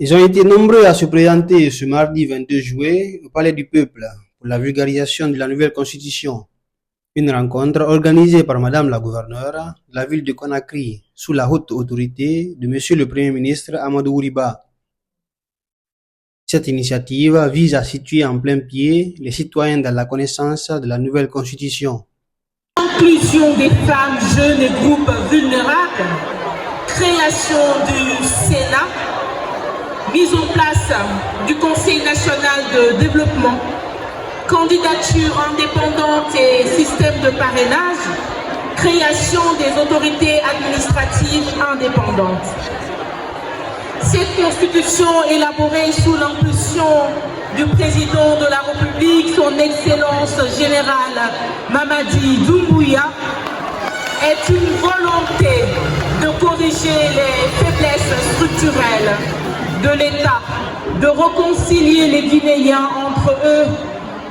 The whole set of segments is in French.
Ils ont été nombreux à se présenter ce mardi 22 juillet au Palais du Peuple pour la vulgarisation de la nouvelle constitution. Une rencontre organisée par Madame la gouverneure de la ville de Conakry sous la haute autorité de Monsieur le Premier ministre Amadou Ouriba. Cette initiative vise à situer en plein pied les citoyens dans la connaissance de la nouvelle constitution. Inclusion des femmes, jeunes et groupes vulnérables, création du Sénat, mise en place du Conseil national de développement, candidature indépendante et système de parrainage, création des autorités administratives indépendantes. Cette constitution élaborée sous l'impulsion du président de la République, son Excellence générale Mamadi Doumbouya, est une volonté de corriger les faiblesses structurelles de l'État, de réconcilier les Guinéens entre eux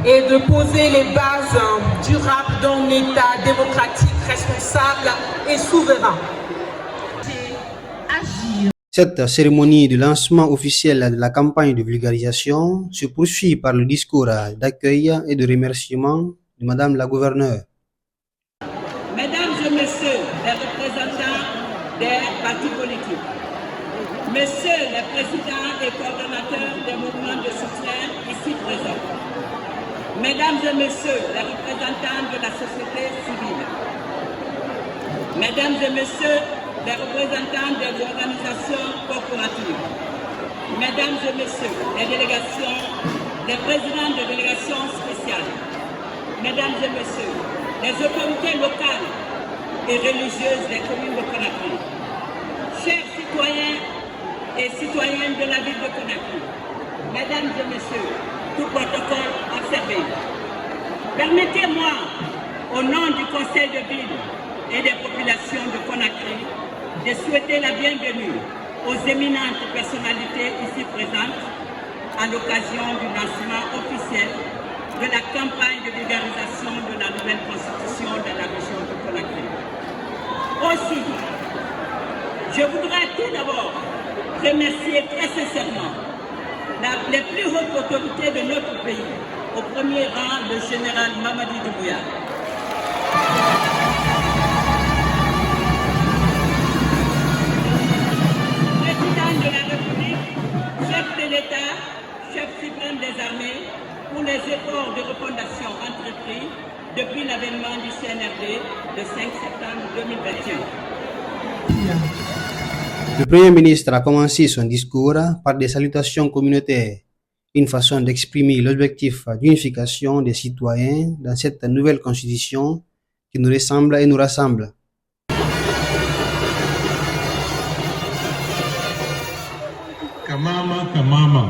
et de poser les bases durables d'un État démocratique, responsable et souverain. Cette cérémonie de lancement officiel de la campagne de vulgarisation se poursuit par le discours d'accueil et de remerciement de Madame la gouverneure. Mesdames et messieurs les représentants des partis politiques, messieurs les présidents et coordonnateurs des mouvements de soutien ici présents, mesdames et messieurs les représentants de la société civile, mesdames et messieurs les représentants des organisations corporatives, mesdames et messieurs les délégations, les présidents de délégations spéciales, mesdames et messieurs les autorités locales et religieuses des communes de Conakry, chers citoyens et citoyennes de la ville de Conakry, mesdames et messieurs, tout protocole observé. Permettez-moi, au nom du conseil de ville et des populations de Conakry, de souhaiter la bienvenue aux éminentes personnalités ici présentes à l'occasion du lancement officiel de la campagne de vulgarisation de la nouvelle constitution de la région de Conakry. Aussi, je voudrais tout d'abord remercier très sincèrement les plus hautes autorités de notre pays, au premier rang le général Mamadi Doumbouya. De la République, chef de l'État, chef suprême des armées, pour les efforts de refondation entrepris depuis l'avènement du CNRD le 5 septembre 2021. Le Premier ministre a commencé son discours par des salutations communautaires, une façon d'exprimer l'objectif d'unification des citoyens dans cette nouvelle constitution qui nous ressemble et nous rassemble. Kamama, Kamama.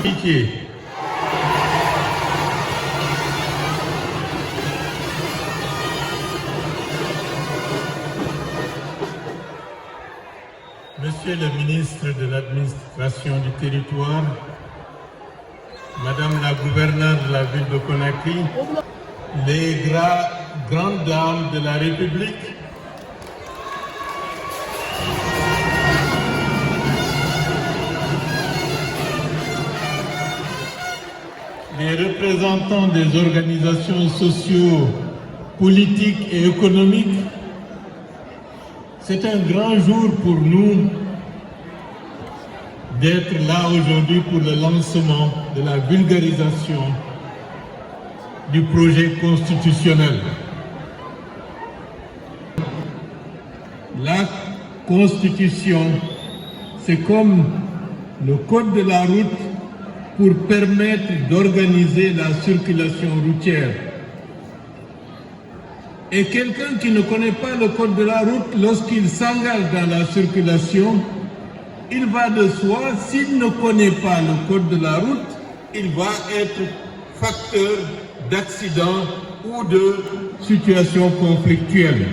Pitié. Monsieur le ministre de l'administration du territoire, Madame la gouverneure de la ville de Conakry, les grandes dames de la République, les représentants des organisations socio-politiques et économiques, c'est un grand jour pour nous d'être là aujourd'hui pour le lancement de la vulgarisation du projet constitutionnel. La Constitution, c'est comme le code de la route pour permettre d'organiser la circulation routière. Et quelqu'un qui ne connaît pas le code de la route, lorsqu'il s'engage dans la circulation, il va de soi, s'il ne connaît pas le code de la route, il va être facteur d'accidents ou de situations conflictuelles.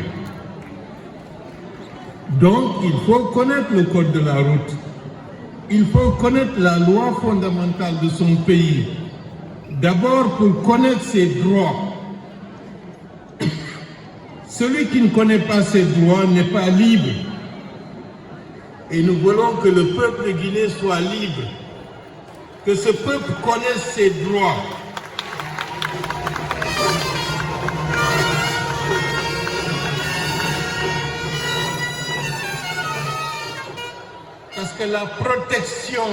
Donc, il faut connaître le code de la route. Il faut connaître la loi fondamentale de son pays. D'abord pour connaître ses droits. Celui qui ne connaît pas ses droits n'est pas libre. Et nous voulons que le peuple guinéen soit libre, que ce peuple connaisse ses droits. Parce que la protection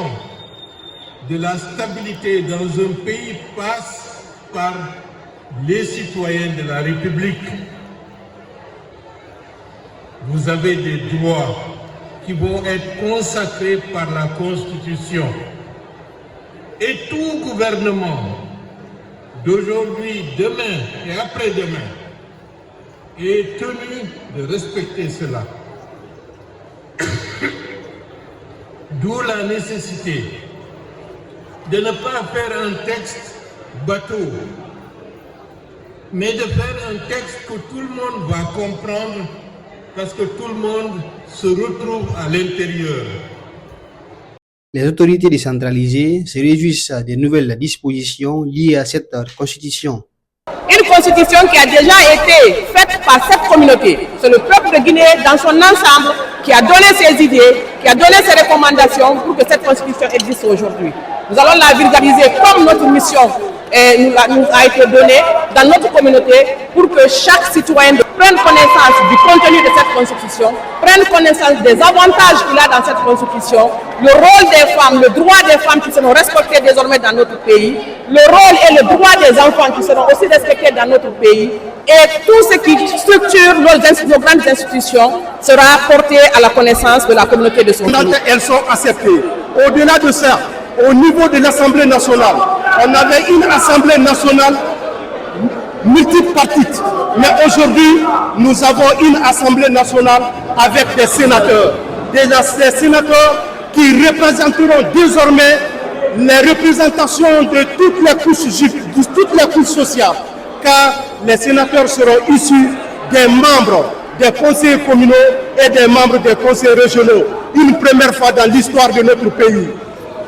de la stabilité dans un pays passe par les citoyens de la République. Vous avez des droits qui vont être consacrés par la Constitution. Et tout gouvernement d'aujourd'hui, demain et après-demain est tenu de respecter cela. D'où la nécessité de ne pas faire un texte bateau, mais de faire un texte que tout le monde va comprendre parce que tout le monde se retrouve à l'intérieur. Les autorités décentralisées se réjouissent des nouvelles dispositions liées à cette constitution. Une constitution qui a déjà été faite par cette communauté. C'est le peuple de Guinée dans son ensemble qui a donné ses idées, qui a donné ses recommandations pour que cette constitution existe aujourd'hui. Nous allons la vulgariser comme notre mission nous a été donnée dans notre communauté pour que chaque citoyen prenne connaissance du contenu de cette constitution, prenne connaissance des avantages qu'il a dans cette constitution, le rôle des femmes, le droit des femmes qui seront respectés désormais dans notre pays, le rôle et le droit des enfants qui seront aussi respectés dans notre pays, et tout ce qui structure nos grandes institutions sera porté à la connaissance de la communauté de son pays. Elles sont acceptées. Au-delà de ça, au niveau de l'Assemblée nationale, on avait une Assemblée nationale multipartite. Mais aujourd'hui, nous avons une Assemblée nationale avec des sénateurs. Des sénateurs qui représenteront désormais les représentations de toutes les couches sociales. Car les sénateurs seront issus des membres des conseils communaux et des membres des conseils régionaux. Une première fois dans l'histoire de notre pays.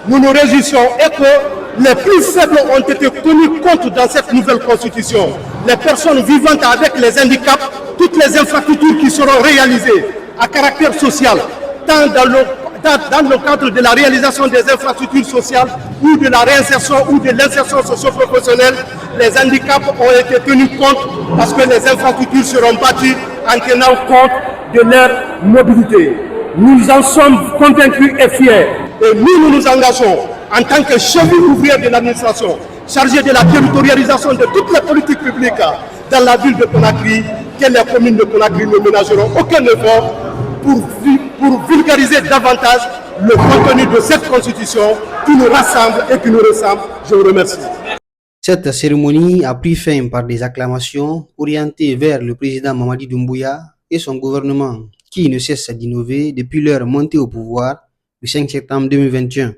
Nous nous réjouissons et que les plus faibles ont été tenus compte dans cette nouvelle constitution. Les personnes vivantes avec les handicaps, toutes les infrastructures qui seront réalisées à caractère social, tant dans le cadre de la réalisation des infrastructures sociales ou de la réinsertion ou de l'insertion socio-professionnelle, les handicaps ont été tenus compte parce que les infrastructures seront bâties en tenant compte de leur mobilité. Nous en sommes convaincus et fiers. Et nous nous engageons en tant que cheville ouvrière de l'administration, chargée de la territorialisation de toutes les politiques publiques dans la ville de Conakry, que les communes de Conakry ne ménageront aucun effort pour vulgariser davantage le contenu de cette constitution qui nous rassemble et qui nous ressemble. Je vous remercie. Cette cérémonie a pris fin par des acclamations orientées vers le président Mamadi Doumbouya et son gouvernement, qui ne cesse d'innover depuis leur montée au pouvoir le 5 septembre 2021.